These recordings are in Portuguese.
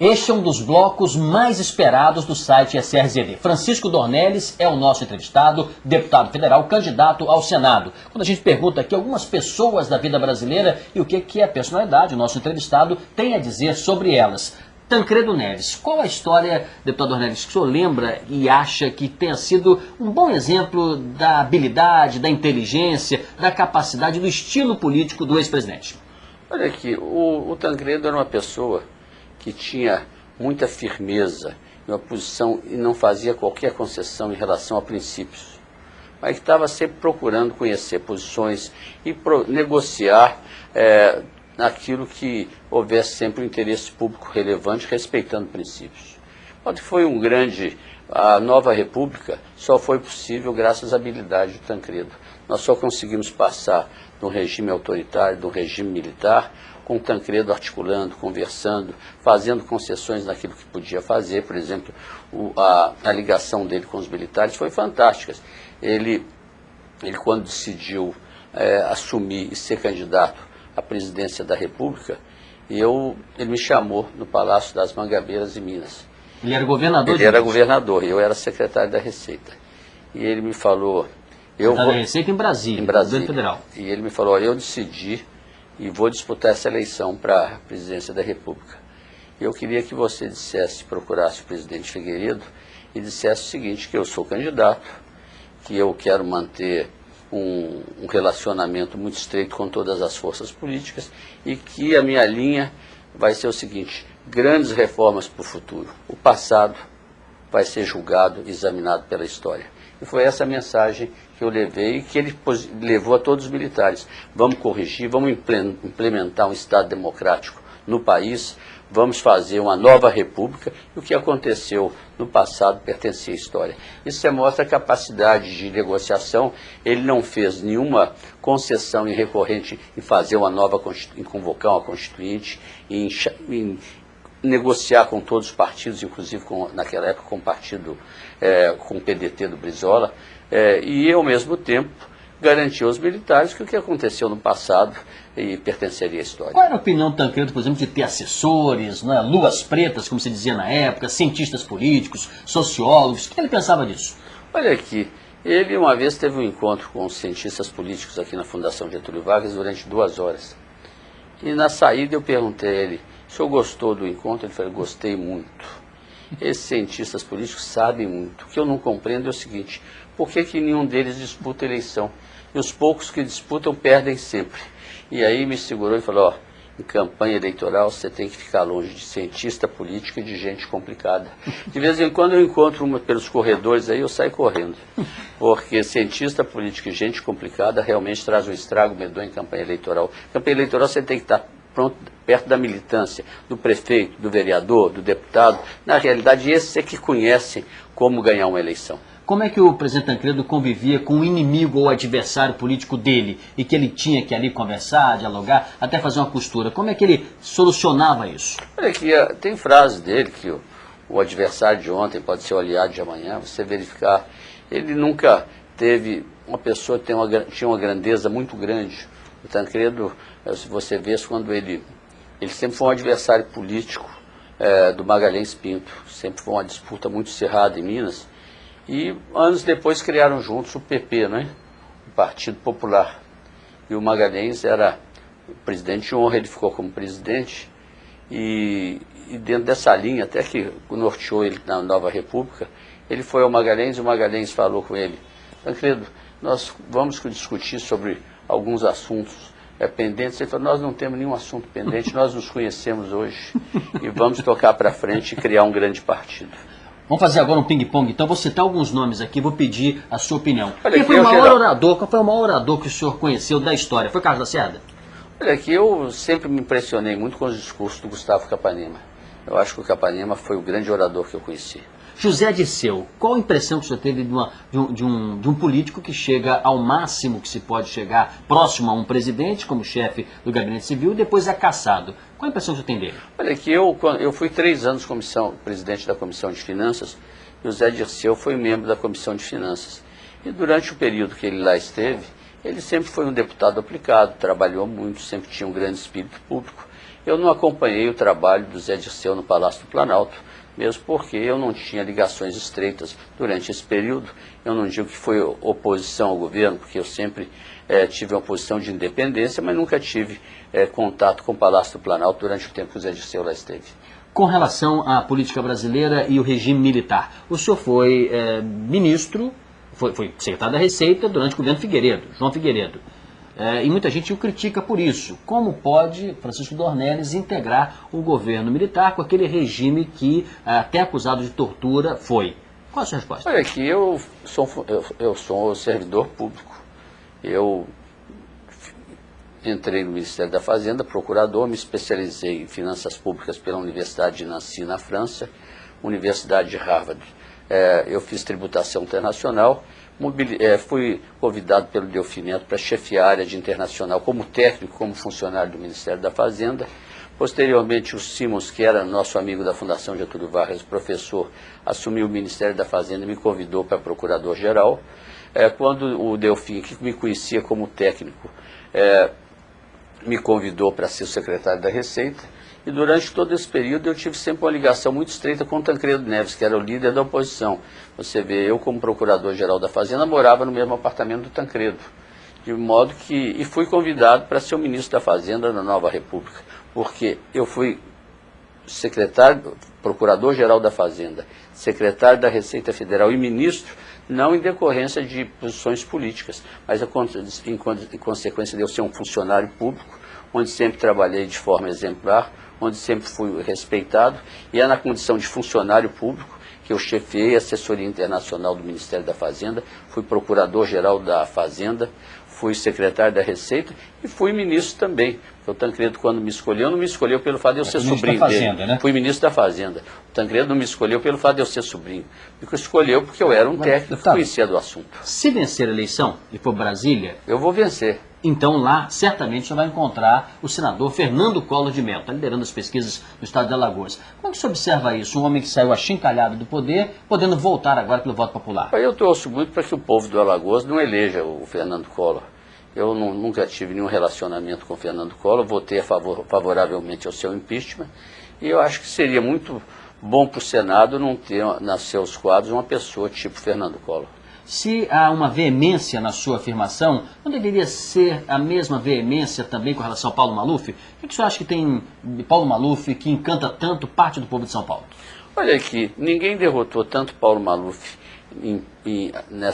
Este é um dos blocos mais esperados do site SRZD. Francisco Dornelles é o nosso entrevistado, deputado federal, candidato ao Senado. Quando a gente pergunta aqui algumas pessoas da vida brasileira e o que a personalidade, o nosso entrevistado, tem a dizer sobre elas. Tancredo Neves, qual a história, deputado Dornelles, que o senhor lembra e acha que tenha sido um bom exemplo da habilidade, da inteligência, da capacidade, do estilo político do ex-presidente? Olha aqui, o Tancredo era uma pessoa que tinha muita firmeza em uma posição e não fazia qualquer concessão em relação a princípios, mas que estava sempre procurando conhecer posições e negociar naquilo que houvesse sempre um interesse público relevante, respeitando princípios. Quando foi a nova república só foi possível graças à habilidade do Tancredo. Nós só conseguimos passar de um regime autoritário, de um regime militar, com o Tancredo articulando, conversando, fazendo concessões naquilo que podia fazer. Por exemplo, a ligação dele com os militares foi fantástica. Ele quando decidiu assumir e ser candidato à presidência da República, ele me chamou no Palácio das Mangabeiras, em Minas. Ele era governador? Ele era governador, e eu era secretário da Receita. E ele me falou... Da Receita em Brasília, governo federal. E ele me falou, eu decidi e vou disputar essa eleição para a presidência da República. E eu queria que você procurasse o presidente Figueiredo e dissesse o seguinte, que eu sou candidato, que eu quero manter um relacionamento muito estreito com todas as forças políticas e que a minha linha vai ser o seguinte, grandes reformas para o futuro. O passado vai ser julgado e examinado pela história. E foi essa mensagem que eu levei e que ele levou a todos os militares. Vamos corrigir, vamos implementar um Estado democrático no país, vamos fazer uma nova república, e o que aconteceu no passado pertencia à história. Isso mostra a capacidade de negociação. Ele não fez nenhuma concessão recorrente em fazer em convocar uma constituinte, em negociar com todos os partidos, inclusive naquela época com o partido, com o PDT do Brizola, e ao mesmo tempo garantir aos militares que o que aconteceu no passado pertenceria à história. Qual era a opinião do Tancredo, por exemplo, de ter assessores, luas pretas, como se dizia na época, cientistas políticos, sociólogos? O que ele pensava disso? Olha aqui, ele uma vez teve um encontro com os cientistas políticos aqui na Fundação Getúlio Vargas durante 2 horas. E na saída eu perguntei a ele, o senhor gostou do encontro? Ele falou, gostei muito. Esses cientistas políticos sabem muito. O que eu não compreendo é o seguinte, por que nenhum deles disputa a eleição? E os poucos que disputam perdem sempre. E aí me segurou e falou, em campanha eleitoral você tem que ficar longe de cientista político e de gente complicada. De vez em quando eu encontro uma pelos corredores aí, eu saio correndo. Porque cientista político e gente complicada realmente traz um estrago medonho em campanha eleitoral. Campanha eleitoral você tem que estar pronto, perto da militância, do prefeito, do vereador, do deputado. Na realidade, esses é que conhecem como ganhar uma eleição. Como é que o presidente Tancredo convivia com o inimigo ou adversário político dele e que ele tinha que ali conversar, dialogar, até fazer uma costura? Como é que ele solucionava isso? Olha aqui, tem frase dele que o adversário de ontem pode ser o aliado de amanhã. Você verificar, ele nunca teve uma pessoa que tinha uma grandeza muito grande. O Tancredo, se você vê, quando ele sempre foi um adversário político do Magalhães Pinto, sempre foi uma disputa muito acirrada em Minas, e anos depois criaram juntos o PP, né? O Partido Popular, e o Magalhães era o presidente de honra, ele ficou como presidente, e dentro dessa linha, até que norteou ele na Nova República, ele foi ao Magalhães, e o Magalhães falou com ele, Tancredo, nós vamos discutir sobre alguns assuntos pendentes. Ele falou, nós não temos nenhum assunto pendente, nós nos conhecemos hoje e vamos tocar para frente e criar um grande partido. Vamos fazer agora um ping-pong, então vou citar alguns nomes aqui, vou pedir a sua opinião. Qual foi o maior orador que o senhor conheceu da história? Foi Carlos Lacerda? Olha, aqui eu sempre me impressionei muito com os discursos do Gustavo Capanema. Eu acho que o Capanema foi o grande orador que eu conheci. José Dirceu, qual a impressão que o senhor teve de um político que chega ao máximo que se pode chegar, próximo a um presidente, como chefe do gabinete civil, e depois é cassado? Qual a impressão que o senhor tem dele? Olha, que eu fui 3 anos presidente da Comissão de Finanças, e o José Dirceu foi membro da Comissão de Finanças. E durante o período que ele lá esteve, ele sempre foi um deputado aplicado, trabalhou muito, sempre tinha um grande espírito público. Eu não acompanhei o trabalho do Zé Dirceu no Palácio do Planalto, mesmo porque eu não tinha ligações estreitas durante esse período. Eu não digo que foi oposição ao governo, porque eu sempre tive uma posição de independência, mas nunca tive contato com o Palácio do Planalto durante o tempo que o Zé Dirceu lá esteve. Com relação à política brasileira e o regime militar, o senhor foi ministro, foi secretário da Receita durante o governo Figueiredo, João Figueiredo. E muita gente o critica por isso. Como pode Francisco Dornelles integrar o governo militar com aquele regime que, até acusado de tortura, foi? Qual a sua resposta? Olha, aqui eu sou servidor público. Eu entrei no Ministério da Fazenda, procurador, me especializei em finanças públicas pela Universidade de Nancy, na França, Universidade de Harvard. Eu fiz tributação internacional, fui convidado pelo Delfim Neto para chefiar a área de internacional como técnico, como funcionário do Ministério da Fazenda. Posteriormente, o Simons, que era nosso amigo da Fundação Getúlio Vargas, professor, assumiu o Ministério da Fazenda e me convidou para procurador-geral. Quando o Delfim, que me conhecia como técnico, me convidou para ser o secretário da Receita, e durante todo esse período eu tive sempre uma ligação muito estreita com o Tancredo Neves, que era o líder da oposição. Você vê, eu como procurador-geral da Fazenda morava no mesmo apartamento do Tancredo, de modo que, e fui convidado para ser o ministro da Fazenda na Nova República, porque eu fui secretário, procurador-geral da Fazenda, secretário da Receita Federal e ministro, não em decorrência de posições políticas, mas em consequência de eu ser um funcionário público, onde sempre trabalhei de forma exemplar, onde sempre fui respeitado, e é na condição de funcionário público que eu chefiei a assessoria internacional do Ministério da Fazenda, fui procurador-geral da Fazenda, fui secretário da Receita e fui ministro também. O Tancredo, quando me escolheu, não me escolheu pelo fato de eu ser sobrinho dele. Né? Fui ministro da Fazenda. O Tancredo não me escolheu pelo fato de eu ser sobrinho. Me escolheu porque eu era um técnico que conhecia do assunto. Se vencer a eleição e for Brasília... Eu vou vencer. Então lá, certamente, você vai encontrar o senador Fernando Collor de Mello, está liderando as pesquisas no estado de Alagoas. Como é que você observa isso? Um homem que saiu achincalhado do poder, podendo voltar agora pelo voto popular. Eu torço muito para que o povo do Alagoas não eleja o Fernando Collor. Eu nunca tive nenhum relacionamento com o Fernando Collor, votei favoravelmente ao seu impeachment, e eu acho que seria muito bom para o Senado não ter nos seus quadros uma pessoa tipo Fernando Collor. Se há uma veemência na sua afirmação, não deveria ser a mesma veemência também com relação ao Paulo Maluf? O que você acha que tem de Paulo Maluf que encanta tanto parte do povo de São Paulo? Olha aqui, ninguém derrotou tanto Paulo Maluf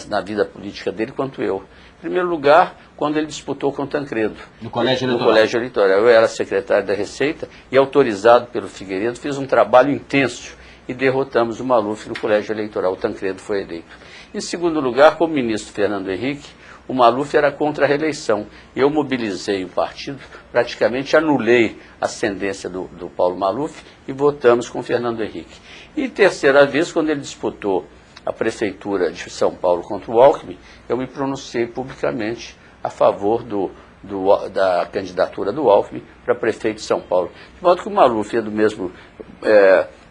na vida política dele quanto eu. Em primeiro lugar, quando ele disputou com o Tancredo. No Colégio Eleitoral. No Colégio Eleitoral. Eu era secretário da Receita e, autorizado pelo Figueiredo, fiz um trabalho intenso e derrotamos o Maluf no Colégio Eleitoral. O Tancredo foi eleito. Em segundo lugar, como ministro Fernando Henrique, o Maluf era contra a reeleição. Eu mobilizei o partido, praticamente anulei a ascendência do Paulo Maluf e votamos com o Fernando Henrique. E terceira vez, quando ele disputou a prefeitura de São Paulo contra o Alckmin, eu me pronunciei publicamente a favor da candidatura do Alckmin para prefeito de São Paulo. De modo que o Maluf é do mesmo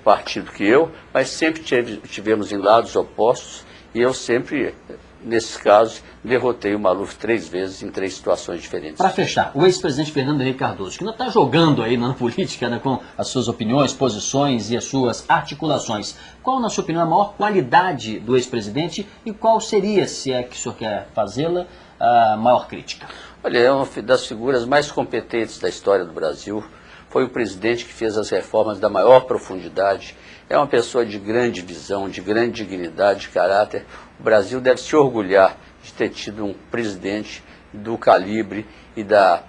partido que eu, mas sempre tivemos em lados opostos, e eu sempre, nesses casos, derrotei o Maluf 3 vezes em 3 situações diferentes. Para fechar, o ex-presidente Fernando Henrique Cardoso, que não está jogando aí na política, né, com as suas opiniões, posições e as suas articulações, qual, na sua opinião, a maior qualidade do ex-presidente e qual seria, se é que o senhor quer fazê-la, a maior crítica? Olha, é uma das figuras mais competentes da história do Brasil. Foi o presidente que fez as reformas da maior profundidade. É uma pessoa de grande visão, de grande dignidade, de caráter. O Brasil deve se orgulhar de ter tido um presidente do calibre e da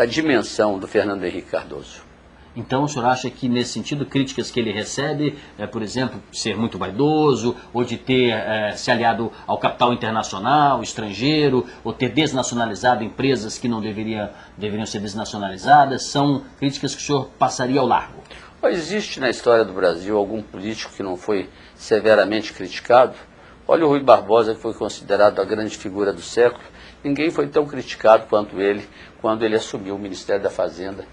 dimensão do Fernando Henrique Cardoso. Então, o senhor acha que, nesse sentido, críticas que ele recebe, por exemplo, ser muito vaidoso, ou de ter se aliado ao capital internacional, estrangeiro, ou ter desnacionalizado empresas que não deveriam ser desnacionalizadas, são críticas que o senhor passaria ao largo? Existe na história do Brasil algum político que não foi severamente criticado? Olha o Rui Barbosa, que foi considerado a grande figura do século. Ninguém foi tão criticado quanto ele, quando ele assumiu o Ministério da Fazenda,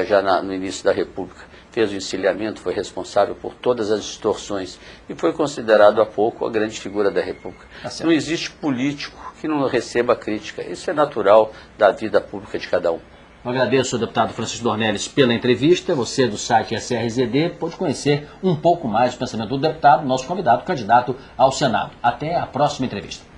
já no início da República. Fez o encilhamento, foi responsável por todas as distorções e foi considerado há pouco a grande figura da República. Não existe político que não receba crítica. Isso é natural da vida pública de cada um. Eu agradeço ao deputado Francisco Dornelles pela entrevista. Você do site SRZD pode conhecer um pouco mais do pensamento do deputado, nosso convidado, candidato ao Senado. Até a próxima entrevista.